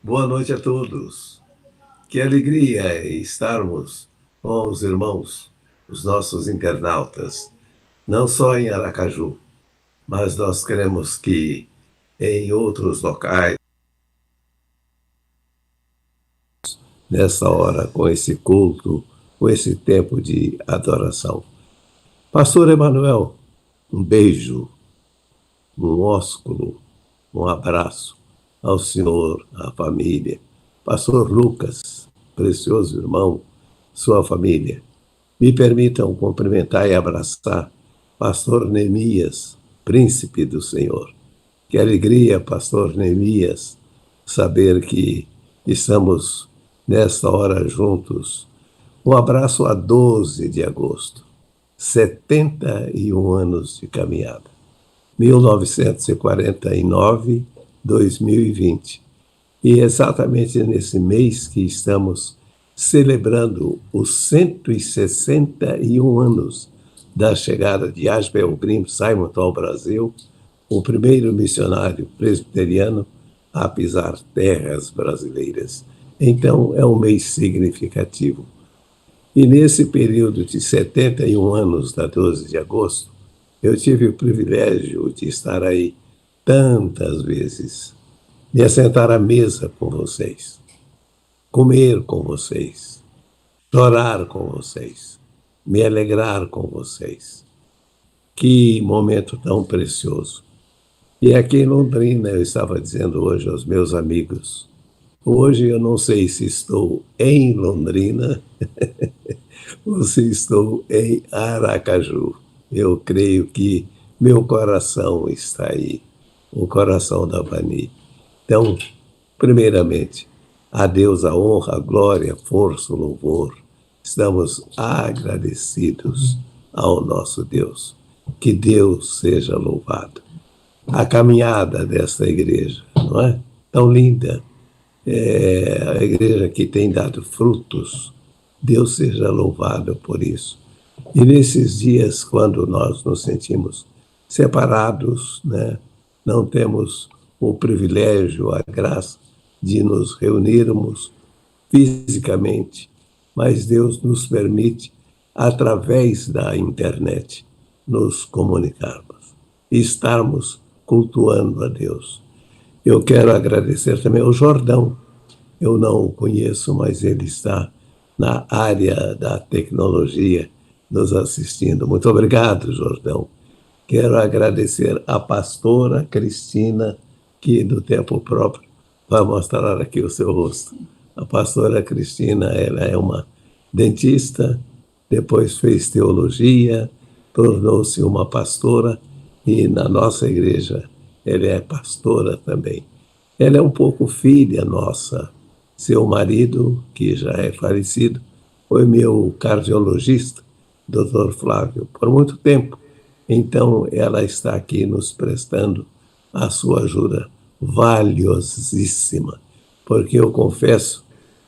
Boa noite a todos. Que alegria estarmos com os irmãos, os nossos internautas, não só em Aracaju, mas nós queremos que em outros locais, nessa hora, com esse culto, com esse tempo de adoração. Pastor Emanuel, um beijo, um ósculo, um abraço ao senhor, à família. Pastor Lucas, precioso irmão, sua família. Me permitam cumprimentar e abraçar Pastor Neemias, príncipe do Senhor. Que alegria, Pastor Neemias, saber que estamos nesta hora juntos. Um abraço a 12 de agosto, 71 anos de caminhada. 1949, 2020. E exatamente nesse mês que estamos celebrando os 161 anos da chegada de Ashbel Green Simon ao Brasil, o primeiro missionário presbiteriano a pisar terras brasileiras. Então, é um mês significativo. E nesse período de 71 anos, da 12 de agosto, eu tive o privilégio de estar aí tantas vezes, me assentar à mesa com vocês, comer com vocês, chorar com vocês, me alegrar com vocês. Que momento tão precioso. E aqui em Londrina, eu estava dizendo hoje aos meus amigos, hoje eu não sei se estou em Londrina ou se estou em Aracaju. Eu creio que meu coração está aí, o coração da Vani. Então, primeiramente, a Deus a honra, a glória, a força, o louvor. Estamos agradecidos ao nosso Deus. Que Deus seja louvado. A caminhada desta igreja, não é? Tão linda. A igreja que tem dado frutos. Deus seja louvado por isso. E nesses dias, quando nós nos sentimos separados, né, não temos o privilégio, a graça de nos reunirmos fisicamente, mas Deus nos permite, através da internet, nos comunicarmos e estarmos cultuando a Deus. Eu quero agradecer também ao Jordão. Eu não o conheço, mas ele está na área da tecnologia, nos assistindo. Muito obrigado, Jordão. Quero agradecer à pastora Cristina, que do tempo próprio vai mostrar aqui o seu rosto. A pastora Cristina, ela é uma dentista, depois fez teologia, tornou-se uma pastora e na nossa igreja ela é pastora também. Ela é um pouco filha nossa. Seu marido, que já é falecido, foi meu cardiologista, Dr. Flávio, por muito tempo. Então, ela está aqui nos prestando a sua ajuda valiosíssima, porque eu confesso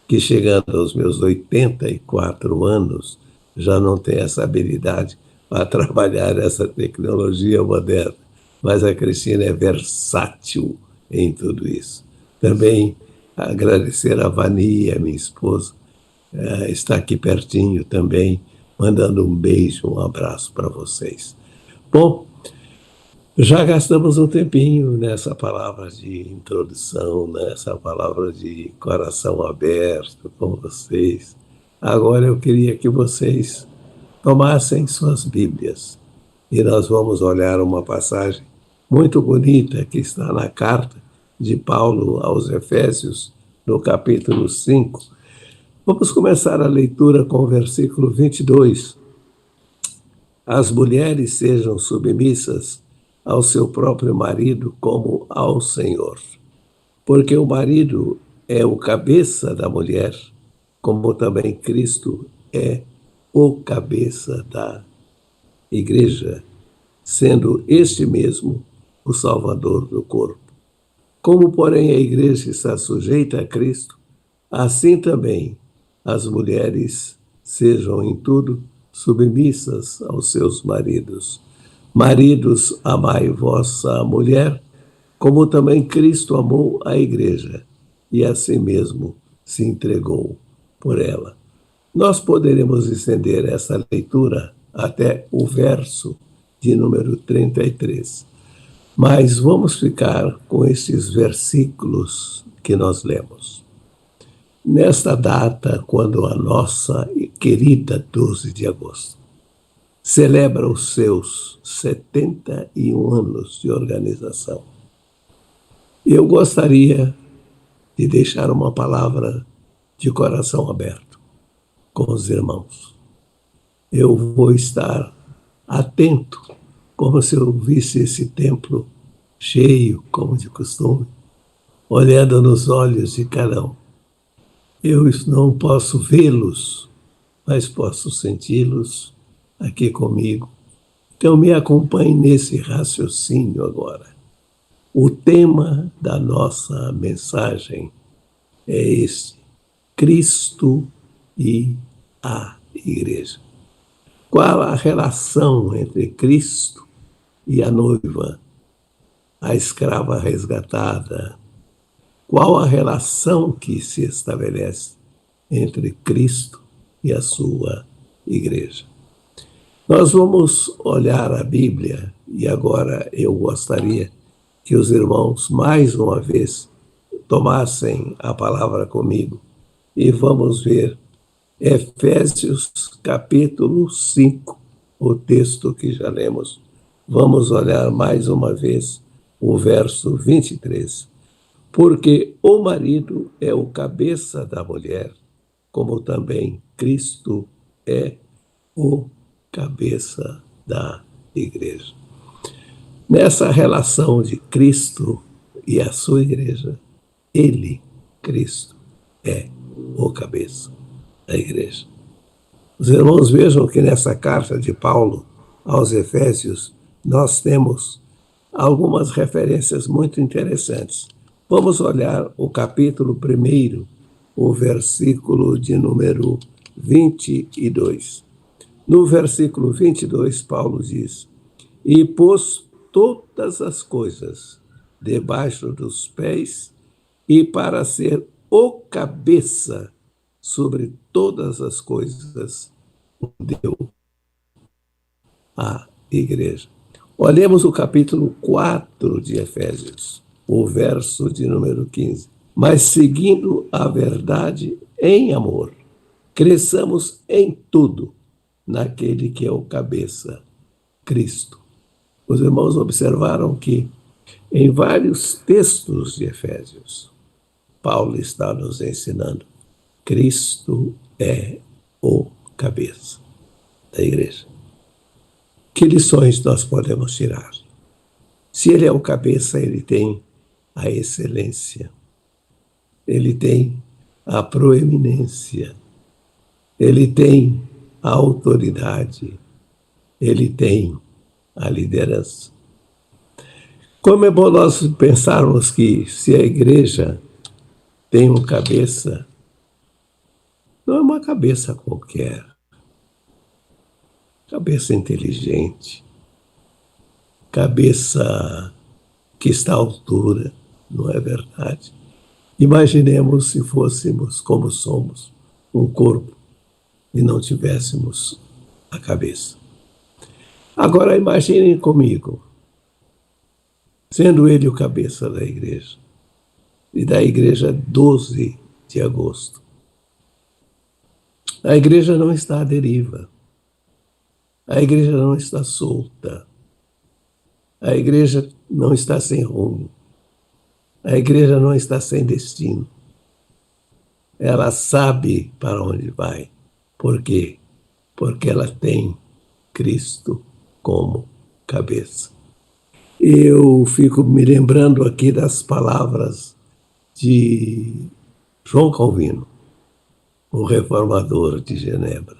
que chegando aos meus 84 anos, já não tenho essa habilidade para trabalhar essa tecnologia moderna, mas a Cristina é versátil em tudo isso. Também agradecer a Vania, minha esposa, está aqui pertinho também, mandando um beijo, um abraço para vocês. Bom, já gastamos um tempinho nessa palavra de introdução, nessa palavra de coração aberto com vocês. Agora eu queria que vocês tomassem suas Bíblias e nós vamos olhar uma passagem muito bonita que está na carta de Paulo aos Efésios, no capítulo 5. Vamos começar a leitura com o versículo 22. As mulheres sejam submissas ao seu próprio marido como ao Senhor, porque o marido é o cabeça da mulher, como também Cristo é o cabeça da igreja, sendo este mesmo o Salvador do corpo. Como, porém, a igreja está sujeita a Cristo, assim também as mulheres sejam em tudo submissas aos seus maridos. Maridos, amai vossa mulher, como também Cristo amou a igreja e a si mesmo se entregou por ela. Nós poderemos estender essa leitura até o verso de número 33, mas vamos ficar com esses versículos que nós lemos. Nesta data, quando a nossa querida 12 de agosto celebra os seus 71 anos de organização, eu gostaria de deixar uma palavra de coração aberto com os irmãos. Eu vou estar atento, como se eu visse esse templo cheio, como de costume, olhando nos olhos de cada um. Eu não posso vê-los, mas posso senti-los aqui comigo. Então me acompanhe nesse raciocínio agora. O tema da nossa mensagem é este: Cristo e a Igreja. Qual a relação entre Cristo e a noiva, a escrava resgatada? Qual a relação que se estabelece entre Cristo e a sua Igreja? Nós vamos olhar a Bíblia e agora eu gostaria que os irmãos, mais uma vez, tomassem a palavra comigo e vamos ver Efésios capítulo 5, o texto que já lemos. Vamos olhar mais uma vez o verso 23. Porque o marido é o cabeça da mulher, como também Cristo é o cabeça da Igreja. Nessa relação de Cristo e a sua Igreja, ele, Cristo, é o cabeça da Igreja. Os irmãos vejam que nessa carta de Paulo aos Efésios, nós temos algumas referências muito interessantes. Vamos olhar o capítulo 1, o versículo de número 22. No versículo 22, Paulo diz: E pôs todas as coisas debaixo dos pés, e para ser o cabeça sobre todas as coisas, o deu à Igreja. Olhemos o capítulo 4 de Efésios, o verso de número 15. Mas seguindo a verdade em amor, cresçamos em tudo naquele que é o cabeça, Cristo. Os irmãos observaram que em vários textos de Efésios, Paulo está nos ensinando: Cristo é o cabeça da Igreja. Que lições nós podemos tirar? Se ele é o cabeça, ele tem a excelência, ele tem a proeminência, ele tem a autoridade, ele tem a liderança. Como é bom nós pensarmos que se a Igreja tem um cabeça, não é uma cabeça qualquer, cabeça inteligente, cabeça que está à altura, não é verdade? Imaginemos se fôssemos como somos, um corpo, e não tivéssemos a cabeça. Agora imaginem comigo, sendo ele o cabeça da Igreja, e da Igreja 12 de agosto. A Igreja não está à deriva, a Igreja não está solta, a Igreja não está sem rumo, a Igreja não está sem destino. Ela sabe para onde vai. Por quê? Porque ela tem Cristo como cabeça. Eu fico me lembrando aqui das palavras de João Calvino, o reformador de Genebra.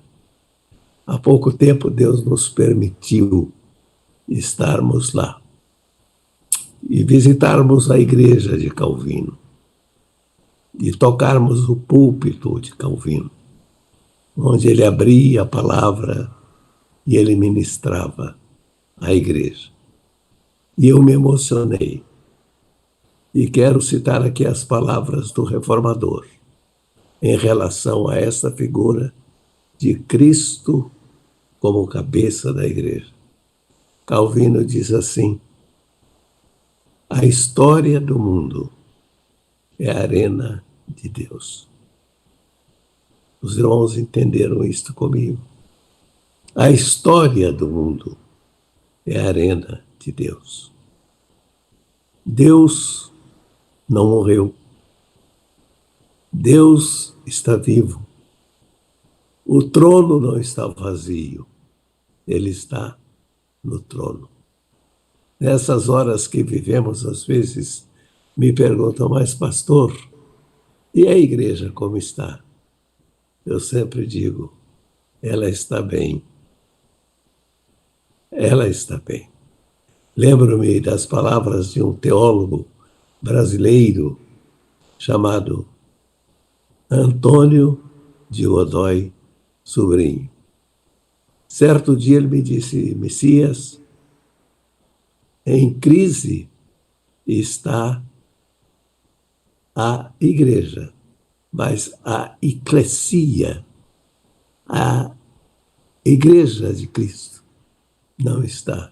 Há pouco tempo Deus nos permitiu estarmos lá e visitarmos a igreja de Calvino e tocarmos o púlpito de Calvino, onde ele abria a palavra e ele ministrava a igreja. E eu me emocionei. E quero citar aqui as palavras do reformador em relação a esta figura de Cristo como cabeça da igreja. Calvino diz assim: a história do mundo é a arena de Deus. Os irmãos entenderam isto comigo. A história do mundo é a arena de Deus. Deus não morreu. Deus está vivo. O trono não está vazio. Ele está no trono. Nessas horas que vivemos, às vezes, me perguntam, mas pastor, e a igreja como está? Eu sempre digo, ela está bem. Ela está bem. Lembro-me das palavras de um teólogo brasileiro chamado Antônio de Godoy Sobrinho. Certo dia ele me disse, Messias, em crise está a igreja, mas a eclesia, a igreja de Cristo, não está.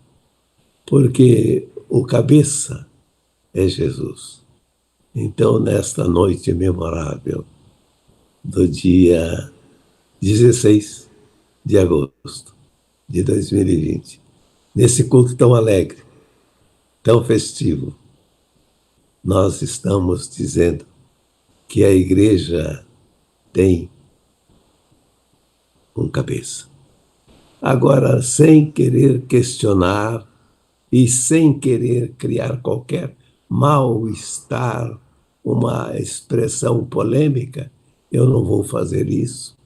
Porque o cabeça é Jesus. Então, nesta noite memorável do dia 16 de agosto de 2020, nesse culto tão alegre, tão festivo, nós estamos dizendo que a igreja tem um cabeça. Agora, sem querer questionar e sem querer criar qualquer mal-estar, uma expressão polêmica, eu não vou fazer isso,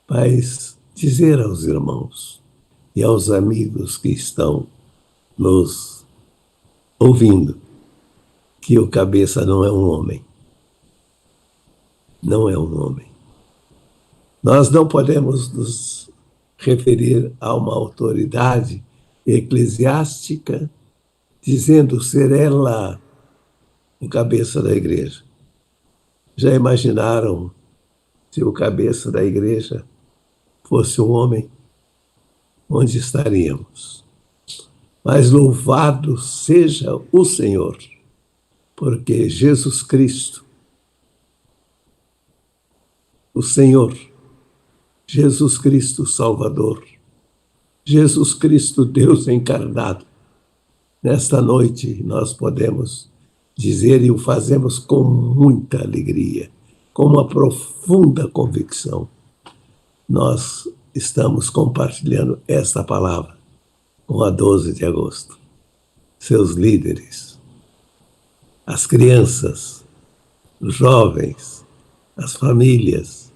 mas dizer aos irmãos e aos amigos que estão nos ouvindo que o cabeça não é um homem. Não é um homem. Nós não podemos nos referir a uma autoridade eclesiástica dizendo ser ela o cabeça da igreja. Já imaginaram se o cabeça da igreja fosse um homem? Onde estaríamos? Mas louvado seja o Senhor, porque Jesus Cristo, o Senhor, Jesus Cristo Salvador, Jesus Cristo Deus encarnado, nesta noite nós podemos dizer e o fazemos com muita alegria, com uma profunda convicção. Nós estamos compartilhando esta palavra com a 12 de agosto. Seus líderes, as crianças, os jovens, as famílias,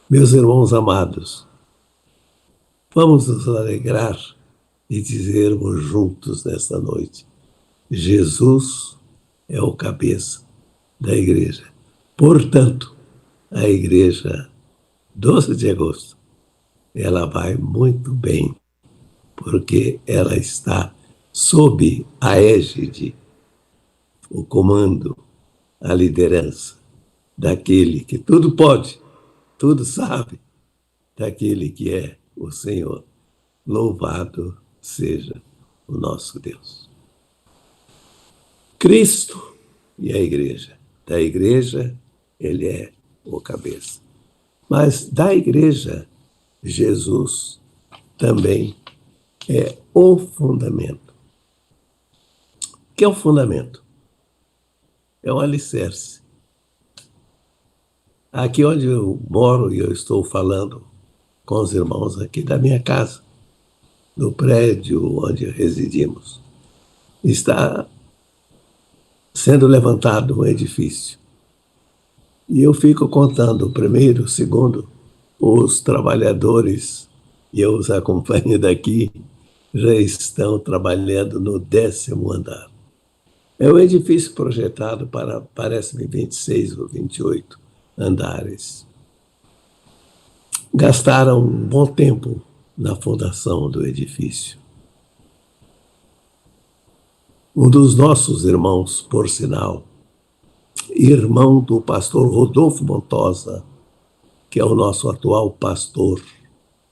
meus irmãos amados, vamos nos alegrar e dizermos juntos nesta noite: Jesus é o cabeça da igreja. Portanto, a igreja 12 de agosto, ela vai muito bem, porque ela está sob a égide, o comando, a liderança daquele que tudo pode, tudo sabe, daquele que é o Senhor. Louvado seja o nosso Deus. Cristo e a igreja. Da igreja, ele é o cabeça. Mas da igreja, Jesus também é o fundamento. O que é o fundamento? É um alicerce. Aqui onde eu moro, e eu estou falando com os irmãos aqui da minha casa, no prédio onde residimos, está sendo levantado um edifício. E eu fico contando o primeiro, o segundo, os trabalhadores, e eu os acompanho daqui, já estão trabalhando no 10º andar. É um edifício projetado para, parece-me, 26 ou 28 andares. Gastaram um bom tempo na fundação do edifício. Um dos nossos irmãos, por sinal, irmão do pastor Rodolfo Montosa, que é o nosso atual pastor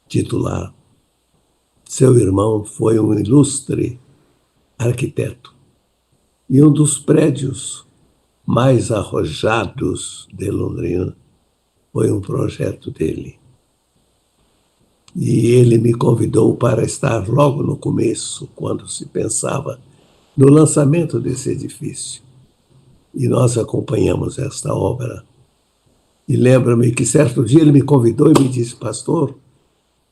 titular. Seu irmão foi um ilustre arquiteto. E um dos prédios mais arrojados de Londrina foi um projeto dele. E ele me convidou para estar logo no começo, quando se pensava no lançamento desse edifício. E nós acompanhamos esta obra. E lembro-me que certo dia ele me convidou e me disse: pastor,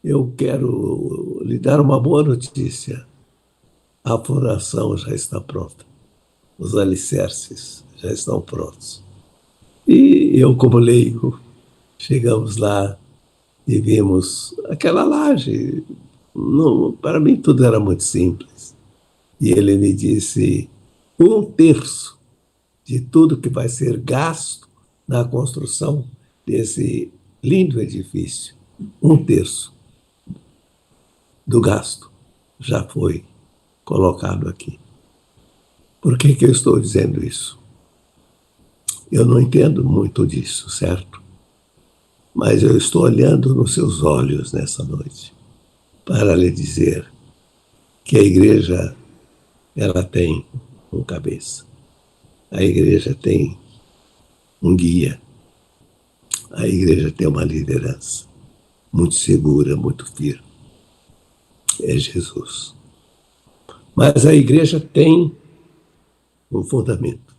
eu quero lhe dar uma boa notícia. A fundação já está pronta. Os alicerces já estão prontos. E eu, como leigo, chegamos lá e vimos aquela laje. Não, para mim tudo era muito simples. E ele me disse: 1/3 de tudo que vai ser gasto na construção desse lindo edifício, 1/3 do gasto já foi colocado aqui. Por que eu estou dizendo isso? Eu não entendo muito disso, certo? Mas eu estou olhando nos seus olhos nessa noite para lhe dizer que a igreja, ela tem um cabeça. A igreja tem um guia. A igreja tem uma liderança muito segura, muito firme. É Jesus. Mas a igreja tem um fundamento.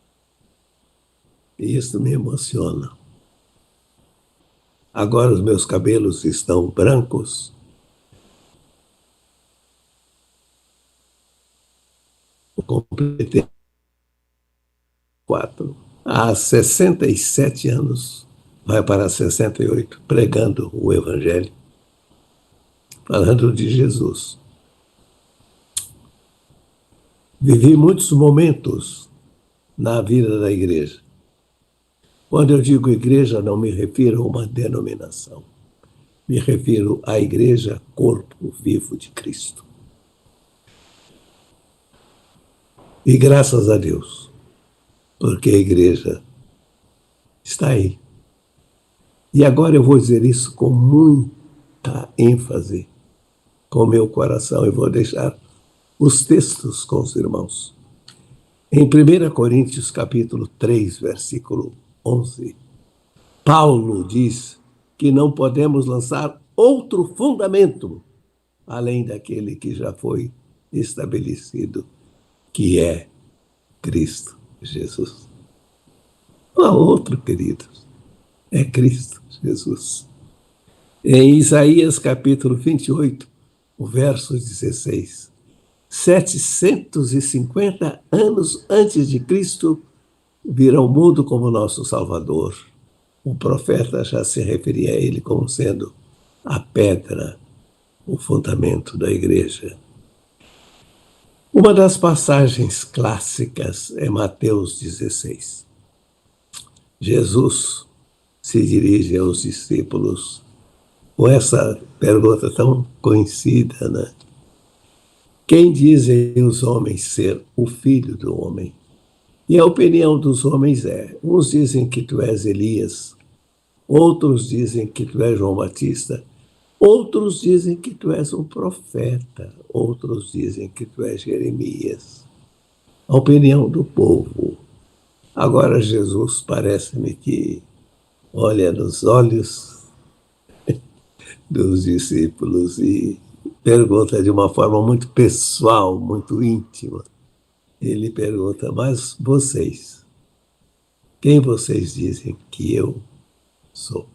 E isso me emociona. Agora os meus cabelos estão brancos. Eu completei 4. Há 67 anos, vai para 68, pregando o Evangelho, falando de Jesus. Vivi muitos momentos na vida da igreja. Quando eu digo igreja, não me refiro a uma denominação. Me refiro à igreja, corpo vivo de Cristo. E graças a Deus, porque a igreja está aí. E agora eu vou dizer isso com muita ênfase, com o meu coração, e vou deixar os textos com os irmãos. Em 1 Coríntios, capítulo 3, versículo 11, Paulo diz que não podemos lançar outro fundamento além daquele que já foi estabelecido, que é Cristo Jesus. Não há outro, queridos. É Cristo Jesus. Em Isaías, capítulo 28, o verso 16, 750 anos antes de Cristo, vir ao mundo como nosso Salvador. O profeta já se referia a ele como sendo a pedra, o fundamento da igreja. Uma das passagens clássicas é Mateus 16. Jesus se dirige aos discípulos com essa pergunta tão conhecida, né? Quem dizem os homens ser o Filho do Homem? E a opinião dos homens é: uns dizem que tu és Elias, outros dizem que tu és João Batista, outros dizem que tu és um profeta, outros dizem que tu és Jeremias. A opinião do povo. Agora Jesus parece-me que olha nos olhos dos discípulos e pergunta de uma forma muito pessoal, muito íntima. Ele pergunta: mas vocês, quem vocês dizem que eu sou?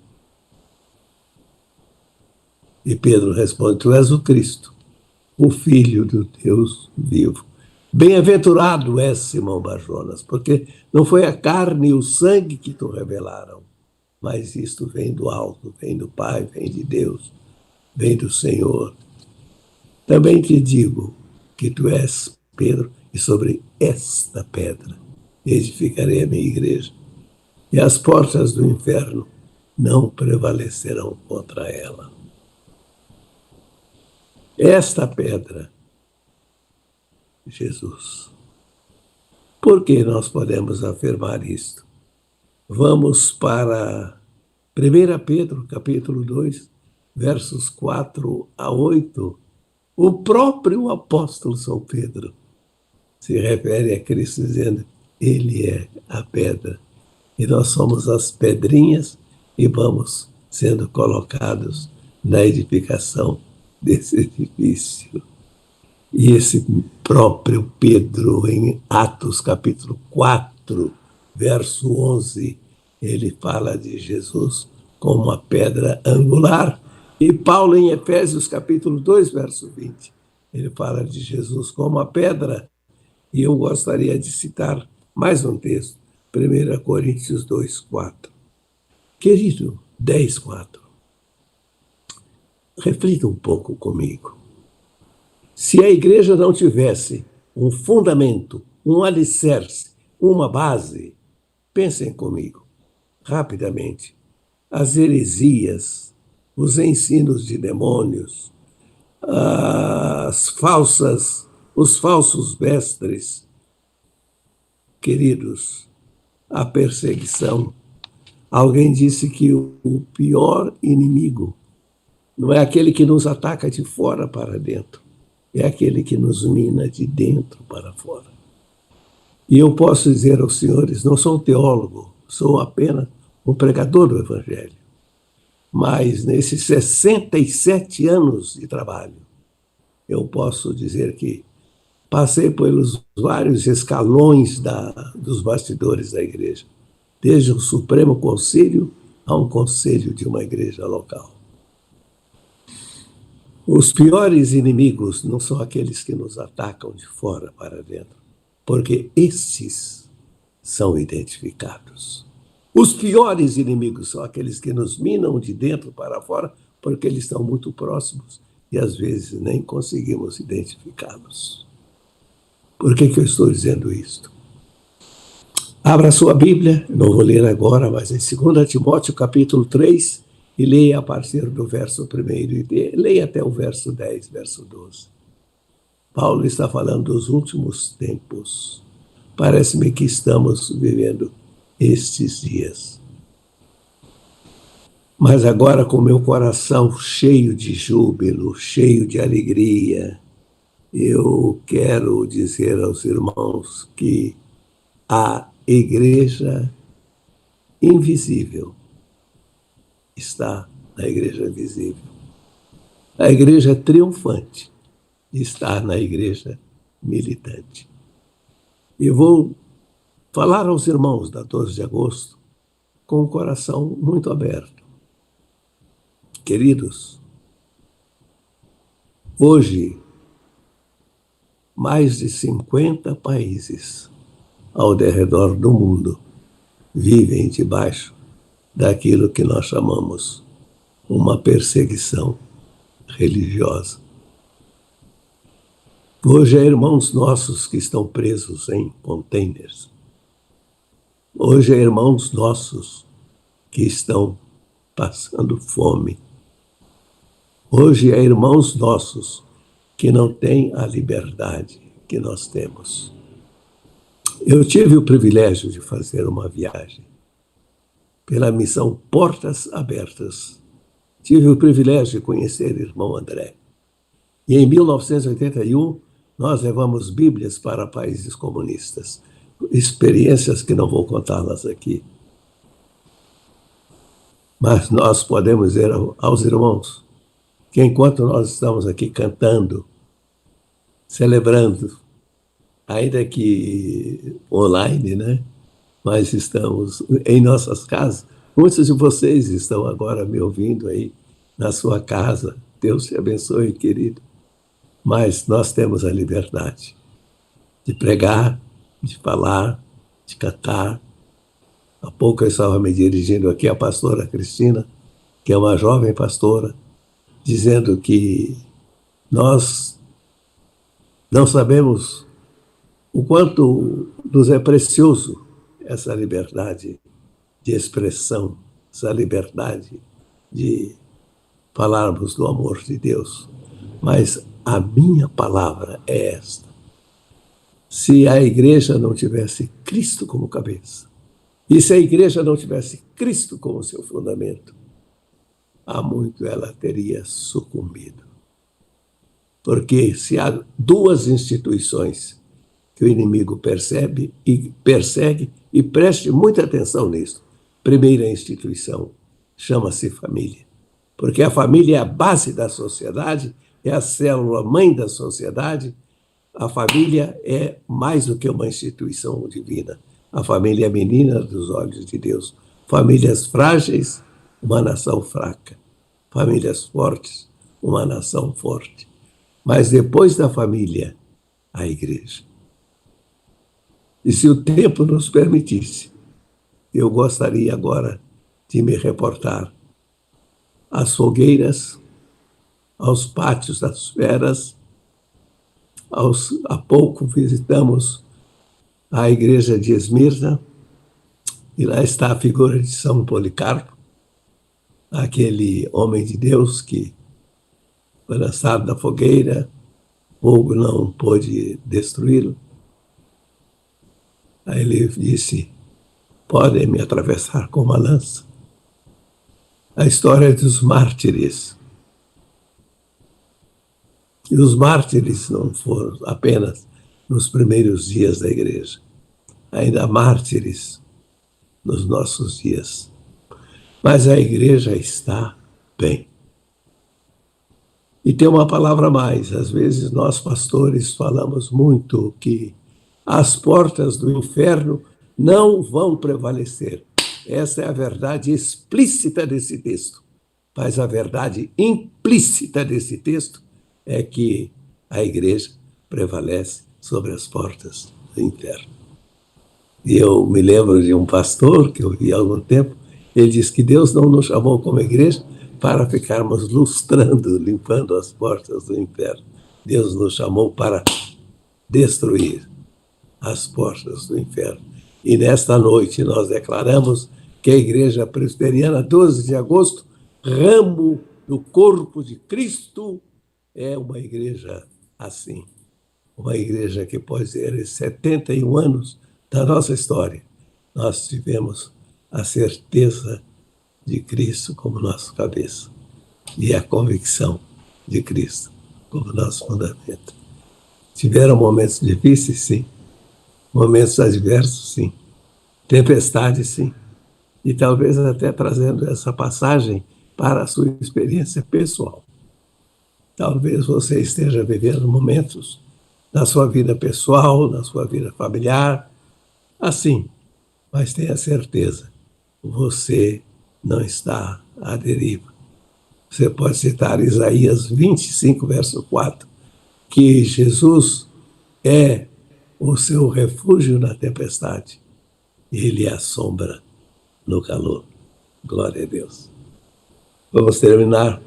E Pedro responde: tu és o Cristo, o Filho do Deus vivo. Bem-aventurado és, Simão Barjonas, porque não foi a carne e o sangue que te revelaram, mas isto vem do alto, vem do Pai, vem de Deus, vem do Senhor. Também te digo que tu és Pedro, e sobre esta pedra edificarei a minha igreja, e as portas do inferno não prevalecerão contra ela. Esta pedra, Jesus. Por que nós podemos afirmar isto? Vamos para 1 Pedro, capítulo 2, versos 4 a 8. O próprio apóstolo São Pedro se refere a Cristo dizendo, ele é a pedra. E nós somos as pedrinhas e vamos sendo colocados na edificação desse edifício. E esse próprio Pedro, em Atos capítulo 4, verso 11, ele fala de Jesus como uma pedra angular. E Paulo, em Efésios capítulo 2, verso 20, ele fala de Jesus como a pedra. E eu gostaria de citar mais um texto, 1 Coríntios 2, 4. Querido, 10, 4. Reflita um pouco comigo. Se a igreja não tivesse um fundamento, um alicerce, uma base, pensem comigo, rapidamente, as heresias, os ensinos de demônios, os falsos mestres, queridos, a perseguição. Alguém disse que o pior inimigo não é aquele que nos ataca de fora para dentro, é aquele que nos mina de dentro para fora. E eu posso dizer aos senhores, não sou um teólogo, sou apenas um pregador do Evangelho. Mas nesses 67 anos de trabalho, eu posso dizer que passei pelos vários escalões dos bastidores da igreja, desde o Supremo Conselho a um conselho de uma igreja local. Os piores inimigos não são aqueles que nos atacam de fora para dentro, porque esses são identificados. Os piores inimigos são aqueles que nos minam de dentro para fora, porque eles estão muito próximos e às vezes nem conseguimos identificá-los. Por que eu estou dizendo isto? Abra sua Bíblia, não vou ler agora, mas em 2 Timóteo capítulo 3, e leia a partir do verso 1 e leia até o verso 10, verso 12. Paulo está falando dos últimos tempos. Parece-me que estamos vivendo estes dias. Mas agora com meu coração cheio de júbilo, cheio de alegria, eu quero dizer aos irmãos que a igreja invisível está na igreja visível. A igreja triunfante está na igreja militante. E vou falar aos irmãos da 12 de agosto com o coração muito aberto. Queridos, hoje, mais de 50 países ao redor do mundo vivem debaixo daquilo que nós chamamos uma perseguição religiosa. Hoje há irmãos nossos que estão presos em containers. Hoje há irmãos nossos que estão passando fome. Hoje há irmãos nossos que não têm a liberdade que nós temos. Eu tive o privilégio de fazer uma viagem pela missão Portas Abertas. Tive o privilégio de conhecer o irmão André. E em 1981, nós levamos Bíblias para países comunistas. Experiências que não vou contá-las aqui. Mas nós podemos dizer aos irmãos que enquanto nós estamos aqui cantando, celebrando, ainda que online, né? Mas estamos em nossas casas. Muitos de vocês estão agora me ouvindo aí na sua casa. Deus te abençoe, querido. Mas nós temos a liberdade de pregar, de falar, de cantar. Há pouco eu estava me dirigindo aqui à pastora Cristina, que é uma jovem pastora, dizendo que nós não sabemos o quanto nos é precioso essa liberdade de expressão, essa liberdade de falarmos do amor de Deus. Mas a minha palavra é esta. Se a igreja não tivesse Cristo como cabeça, E se a igreja não tivesse Cristo como seu fundamento, há muito ela teria sucumbido. Porque se há duas instituições que o inimigo persegue, e preste muita atenção nisso. Primeira instituição chama-se família, porque a família é a base da sociedade, é a célula-mãe da sociedade. A família é mais do que uma instituição divina. A família é a menina dos olhos de Deus. Famílias frágeis, uma nação fraca. Famílias fortes, uma nação forte. Mas depois da família, a igreja. E se o tempo nos permitisse, eu gostaria agora de me reportar às fogueiras, aos pátios das feras. Há pouco visitamos a igreja de Esmirna, e lá está a figura de São Policarpo, aquele homem de Deus que foi lançado na fogueira, fogo não pôde destruí-lo. Aí ele disse: podem me atravessar com uma lança. A história dos mártires. E os mártires não foram apenas nos primeiros dias da igreja. Ainda há mártires nos nossos dias. Mas a igreja está bem. E tem uma palavra a mais. Às vezes nós, pastores, falamos muito que as portas do inferno não vão prevalecer. Essa é a verdade explícita desse texto. Mas a verdade implícita desse texto é que a igreja prevalece sobre as portas do inferno. E eu me lembro de um pastor que eu vi há algum tempo, ele disse que Deus não nos chamou como igreja para ficarmos lustrando, limpando as portas do inferno. Deus nos chamou para destruir as portas do inferno. E nesta noite nós declaramos que a Igreja Presbiteriana, 12 de agosto, ramo do corpo de Cristo, é uma igreja assim. Uma igreja que pode ter 71 anos da nossa história. Nós tivemos a certeza de Cristo como nossa cabeça e a convicção de Cristo como nosso fundamento. Tiveram momentos difíceis, sim. Momentos adversos, sim. Tempestades, sim. E talvez até trazendo essa passagem para a sua experiência pessoal. Talvez você esteja vivendo momentos na sua vida pessoal, na sua vida familiar, assim, mas tenha certeza, você não está à deriva. Você pode citar Isaías 25, verso 4, que Jesus é o seu refúgio na tempestade, ele é a sombra no calor. Glória a Deus. Vamos terminar.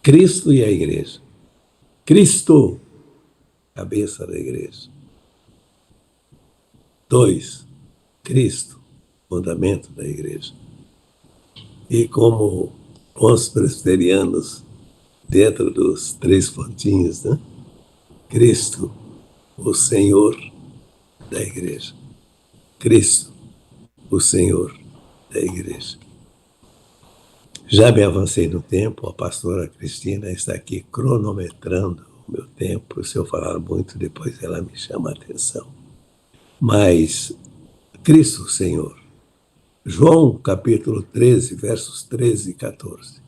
Cristo e a igreja. Cristo, cabeça da igreja. 2, Cristo, fundamento da igreja. E como bons presbiterianos, dentro dos 3 pontinhos, né? Cristo, o Senhor da igreja. Cristo, o Senhor da igreja. Já me avancei no tempo, a pastora Cristina está aqui cronometrando o meu tempo. Se eu falar muito, depois ela me chama a atenção. Mas Cristo, Senhor. João, capítulo 13, versos 13 e 14.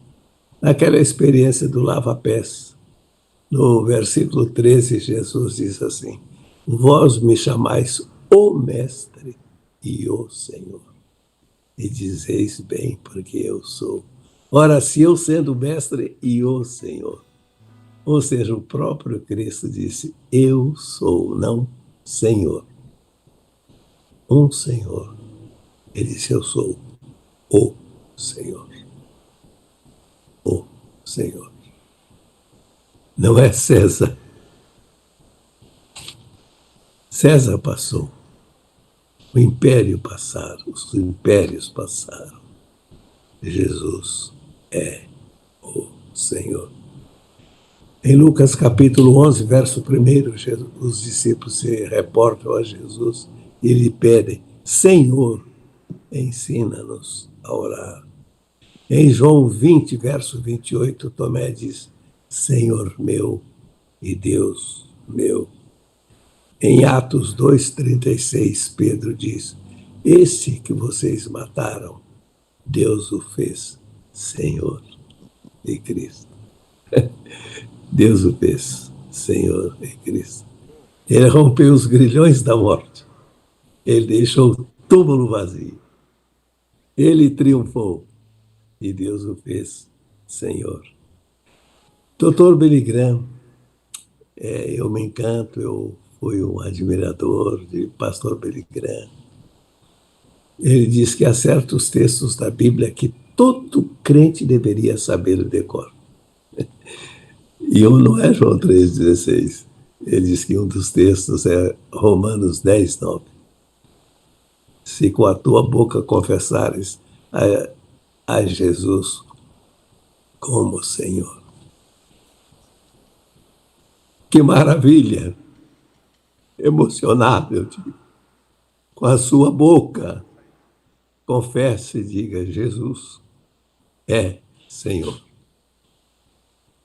Naquela experiência do lava-pés, no versículo 13, Jesus diz assim: vós me chamais o Mestre e o Senhor, e dizeis bem, porque eu sou. Ora, se eu sendo o Mestre e o Senhor, ou seja, o próprio Cristo disse, eu sou, não Senhor. Um Senhor. Ele disse, eu sou o Senhor. O Senhor. Não é César. César passou. O império passaram, os impérios passaram. Jesus é o Senhor. Em Lucas capítulo 11, verso 1, os discípulos se reportam a Jesus e lhe pedem: Senhor, ensina-nos a orar. Em João 20, verso 28, Tomé diz: Senhor meu e Deus meu. Em Atos 2,36, Pedro diz: Esse que vocês mataram, Deus o fez Senhor e Cristo. Deus o fez Senhor e Cristo. Ele rompeu os grilhões da morte. Ele deixou o túmulo vazio. Ele triunfou e Deus o fez Senhor. Dr. Billy Graham, eu me encanto, eu fui um admirador de pastor Billy Graham. Ele diz que há certos textos da Bíblia que todo crente deveria saber o decor. E um não é João 3,16. Ele diz que um dos textos é Romanos 10,9. Se com a tua boca confessares a Jesus como Senhor. Que maravilha! Emocionado, eu digo. Com a sua boca, confesse e diga: Jesus é Senhor.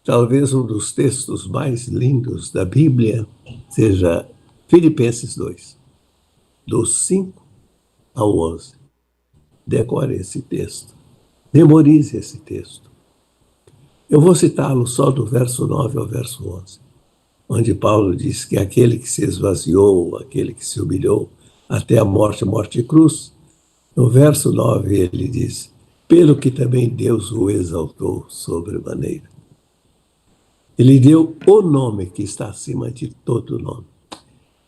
Talvez um dos textos mais lindos da Bíblia seja Filipenses 2, dos 5 ao 11. Decore esse texto. Memorize esse texto. Eu vou citá-lo só do verso 9 ao verso 11, onde Paulo diz que aquele que se esvaziou, aquele que se humilhou até a morte de cruz, no verso 9 ele diz: pelo que também Deus o exaltou sobremaneira. Ele deu o nome que está acima de todo nome,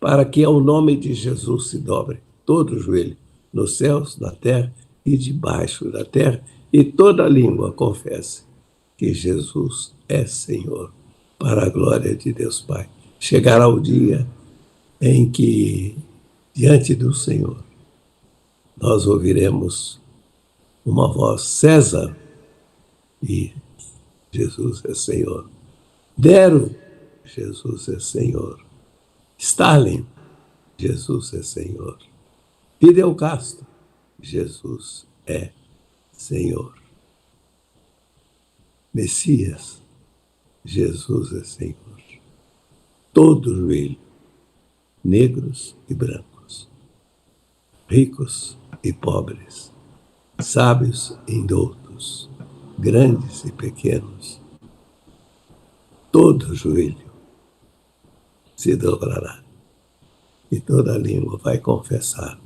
para que ao nome de Jesus se dobre todo o joelho, nos céus, na terra e debaixo da terra, e toda língua confesse que Jesus é Senhor, para a glória de Deus Pai. Chegará o dia em que, diante do Senhor, nós ouviremos uma voz: César, e Jesus é Senhor. Dero, Jesus é Senhor. Stalin, Jesus é Senhor. Fidel Castro, Jesus é Senhor. Messias, Jesus é Senhor. Todo joelho, negros e brancos, ricos e pobres, sábios e indoutos, grandes e pequenos, todo joelho se dobrará e toda língua vai confessar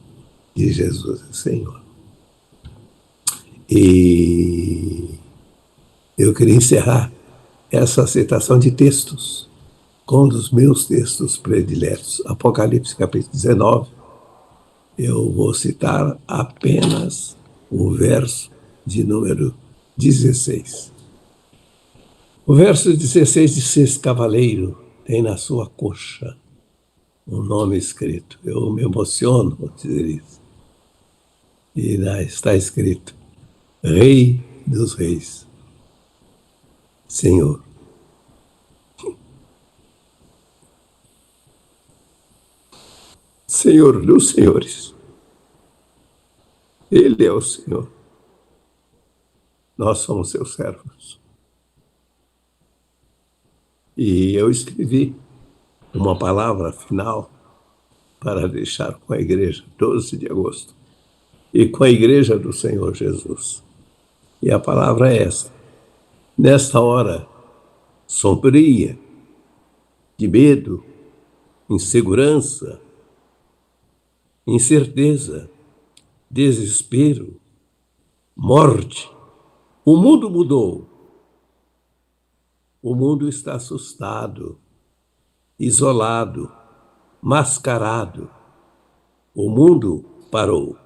que Jesus é Senhor. E eu queria encerrar essa citação de textos com um dos meus textos prediletos, Apocalipse capítulo 19. Eu vou citar apenas o verso de número 16. O verso 16 diz: esse cavaleiro tem na sua coxa um nome escrito. Eu me emociono ao dizer isso. E lá está escrito: Rei dos Reis, Senhor. Senhor dos senhores. Ele é o Senhor. Nós somos seus servos. E eu escrevi uma palavra final para deixar com a igreja, 12 de agosto, e com a igreja do Senhor Jesus. E a palavra é esta: nesta hora sombria, de medo, insegurança, incerteza, desespero, morte, o mundo mudou. O mundo está assustado, isolado, mascarado. O mundo parou.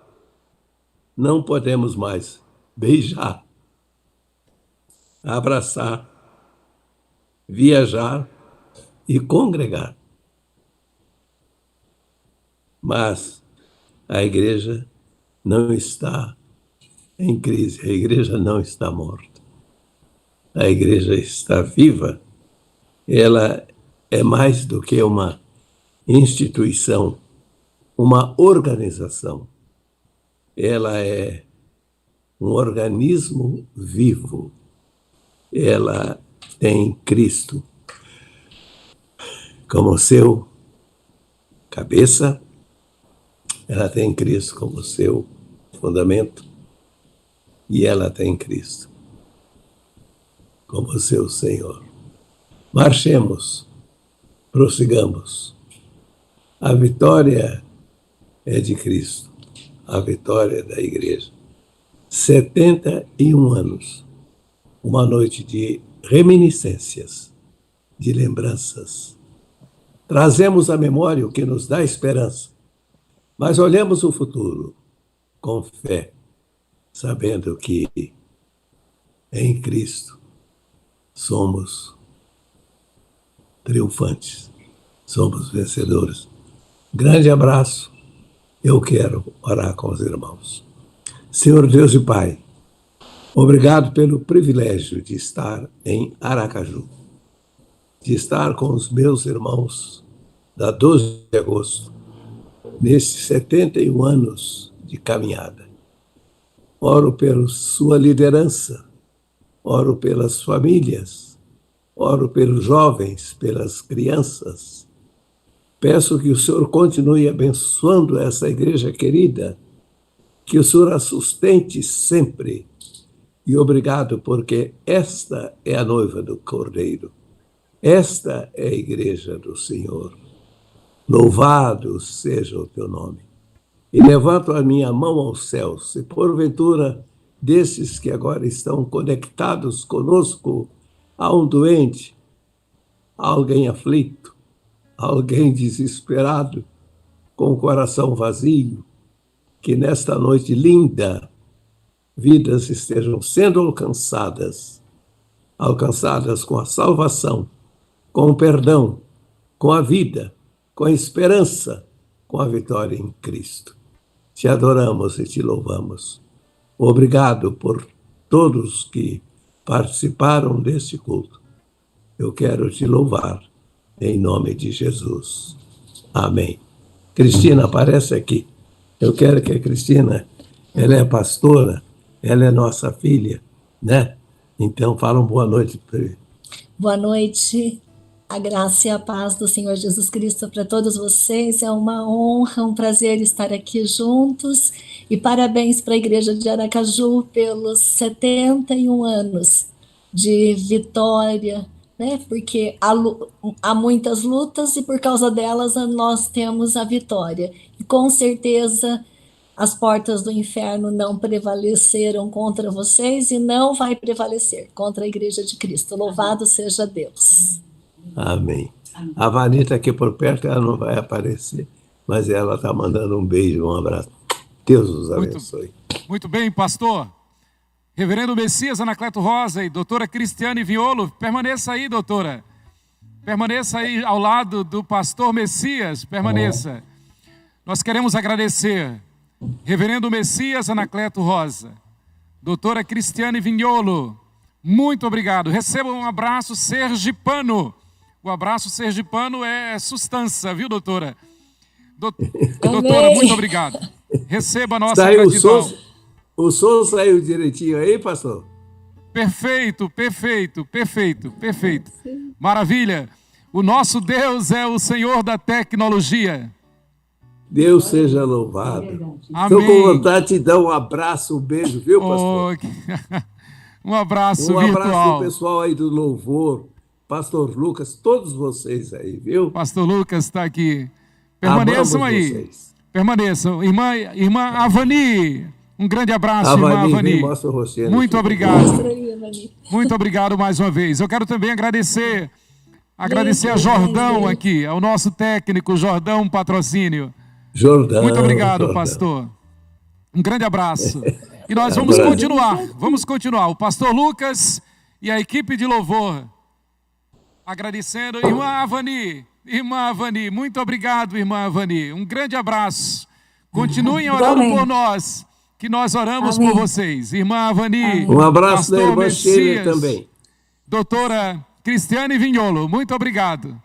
Não podemos mais beijar, abraçar, viajar e congregar. Mas a igreja não está em crise, a igreja não está morta. A igreja está viva. Ela é mais do que uma instituição uma organização. Ela é um organismo vivo. Ela tem Cristo como seu cabeça, ela tem Cristo como seu fundamento e ela tem Cristo como seu Senhor. Marchemos, prossigamos. A vitória é de Cristo, a vitória é da igreja. 71 anos, uma noite de reminiscências, de lembranças. Trazemos à memória o que nos dá esperança, mas olhamos o futuro com fé, sabendo que em Cristo somos triunfantes, somos vencedores. Grande abraço. Eu quero orar com os irmãos. Senhor Deus e Pai, obrigado pelo privilégio de estar em Aracaju, de estar com os meus irmãos da 12 de agosto, nesses 71 anos de caminhada. Oro pela sua liderança, oro pelas famílias, oro pelos jovens, pelas crianças. Peço que o Senhor continue abençoando essa igreja querida, que o Senhor a sustente sempre. E obrigado, porque esta é a noiva do Cordeiro. Esta é a igreja do Senhor. Louvado seja o teu nome. E levanto a minha mão aos céus, se porventura desses que agora estão conectados conosco, há um doente, há alguém aflito, há alguém desesperado, com o coração vazio, que nesta noite linda, vidas estejam sendo alcançadas com a salvação, com o perdão, com a vida, com a esperança, com a vitória em Cristo. Te adoramos e te louvamos. Obrigado por todos que participaram deste culto. Eu quero te louvar em nome de Jesus. Amém. Cristina, aparece aqui. Eu quero que a Cristina, ela é pastora, ela é nossa filha, né? Então, fala uma boa noite para ele. Boa noite, a graça e a paz do Senhor Jesus Cristo para todos vocês. É uma honra, um prazer estar aqui juntos. E parabéns para a Igreja de Aracaju pelos 71 anos de vitória, né? Porque há muitas lutas e por causa delas nós temos a vitória. E com certeza as portas do inferno não prevaleceram contra vocês e não vai prevalecer contra a Igreja de Cristo. Louvado seja Deus. Amém. A Vani está aqui por perto, ela não vai aparecer, mas ela está mandando um beijo, um abraço. Deus os abençoe. Muito bem, pastor. Reverendo Messias Anacleto Rosa e doutora Cristiane Violo, permaneça aí, doutora. Permaneça aí ao lado do pastor Messias, permaneça. Nós queremos agradecer Reverendo Messias Anacleto Rosa, doutora Cristiane Vignolo, muito obrigado. Receba um abraço sergipano. O abraço sergipano é sustância, viu, doutora? Doutora, muito obrigado. Receba a nossa gratidão. O som saiu direitinho aí, pastor? Perfeito. Maravilha. O nosso Deus é o Senhor da tecnologia. Deus seja louvado. Amém. Estou com vontade de dar um abraço, um beijo, viu, pastor? Um abraço virtual. Um abraço pro pessoal aí do Louvor, pastor Lucas, todos vocês aí, viu? Pastor Lucas está aqui. Permaneçam aí. Vocês. Permaneçam. Irmã Avani, um grande abraço, irmã Avani. Muito obrigado. Muito obrigado mais uma vez. Eu quero também agradecer a Jordão aqui, ao nosso técnico Jordão Patrocínio. Jordão. Muito obrigado, pastor. Um grande abraço. E nós vamos continuar. O pastor Lucas e a equipe de louvor. Agradecendo, irmã Avani, muito obrigado, irmã Avani. Um grande abraço. Continuem orando por nós, que nós oramos por vocês. Irmã Avani. Um abraço da irmã Sheila também. Doutora Cristiane Vignolo, muito obrigado.